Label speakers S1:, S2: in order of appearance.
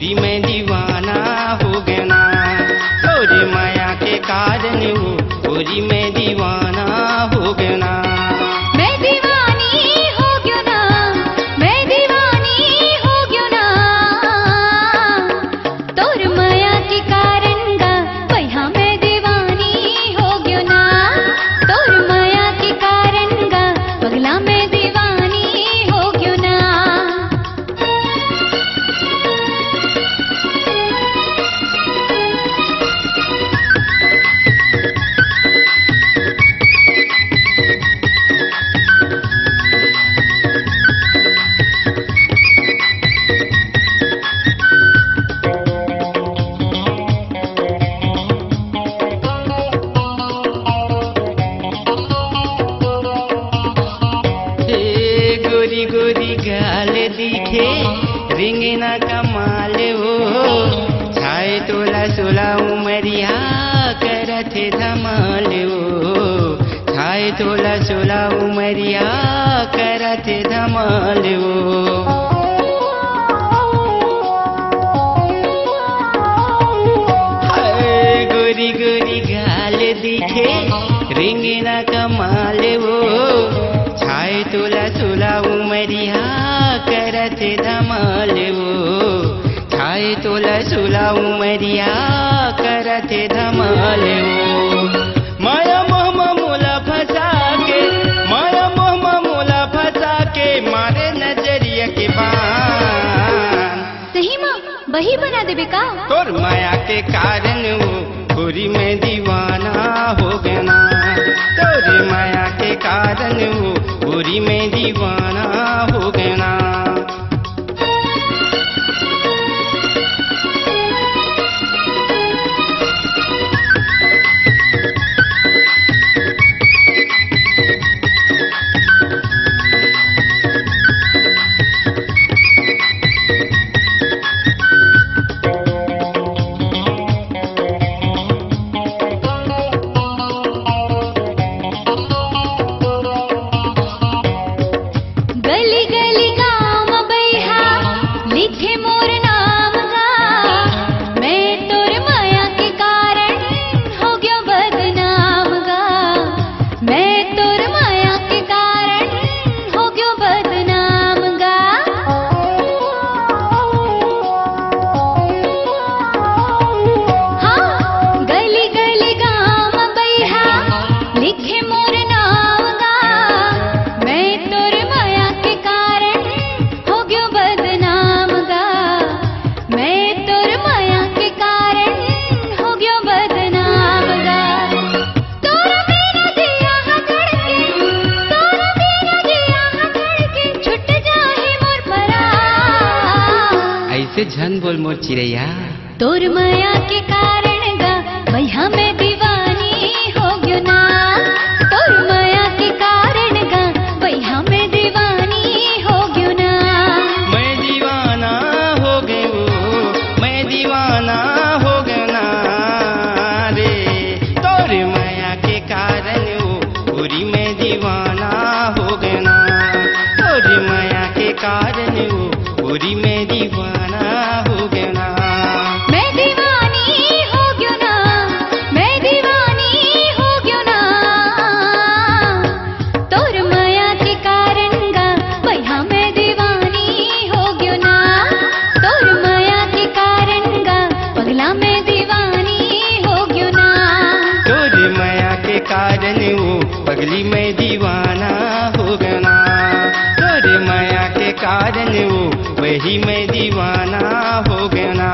S1: गोरी मैं दीवाना हो गया ना, तोरी माया के कारण वो गोरी मैं दीवाना हो गया ना।
S2: मैं दीवानी हो गयो ना, मैं दीवानी हो गयो ना, तोर माया के कारण गा भैया मैं दीवानी हो गयो ना, तोर माया के कारण गा पगला मैं दीवानी हो गयो ना।
S1: गोरी गोरी गाल दिखे रिंगना कमाल हो, छाए तोला सोला उमरिया करथे धमाल हो, छाए तोला सोला उमरिया करथे धमाल हो। गोरी गोरी गाल दिखे रिंगना कमाल हो, छाए तोला सोला उमरिया करथे धमाल हो, छाए तोला सोला उमरिया करथे धमाल हो। माया मोह मोला फंसा के, माया मोह मोला फंसा के मारे नजरिया के बान।
S2: सही माँ वही बना देबे का?
S1: तोर माया के कारण वो गोरी मैं दीवाना हो गया ना, तोरे माया के कारण वो गोरी मैं दीवाना हो गया ना।
S2: गली गली गाँव बैहा लिखे मोर नाम गा, मैं तोर माया के कारण हो गयो बदनाम गा, मैं तोर माया के कारण हो गयो बदनाम गा। हाँ गली गली गाँव बैहा लिखे मोर नाम गा, मैं तोर माया के कारण हो गयो बदनाम गा, मैं तोर माया के कारण हो गयो बदनाम गा। तोर बिना जिया धड़के, तोर बिना जिया धड़के छूट जाए मोर परान।
S1: ऐसे झन बोल मोर चिड़ैया,
S2: तोर माया के कारण गा भैया मैं दीवानी हो गयो ना, तोर माया के कारण गा भैया मैं दीवानी हो गयो ना।
S1: मैं दीवाना हो गयो, मैं दीवाना हो गया ना रे, तोरे माया के कारण वो गोरी मैं दीवाना हो गया ना, तोरे माया के कारण वो गोरी मैं दीवाना हो गया ना।
S2: मैं दीवानी हो गयो ना, मैं दीवानी हो गयो ना, तोर माया के कारण गा भैया मैं दीवानी हो गयो ना, तोर माया के कारण गा पगला मैं दीवानी हो गयो ना।
S1: तोरे माया के कारण वो पगली मैं दीवाना हो गया ना, तोरे माया के कारण वो वही मैं दीवाना हो गया ना।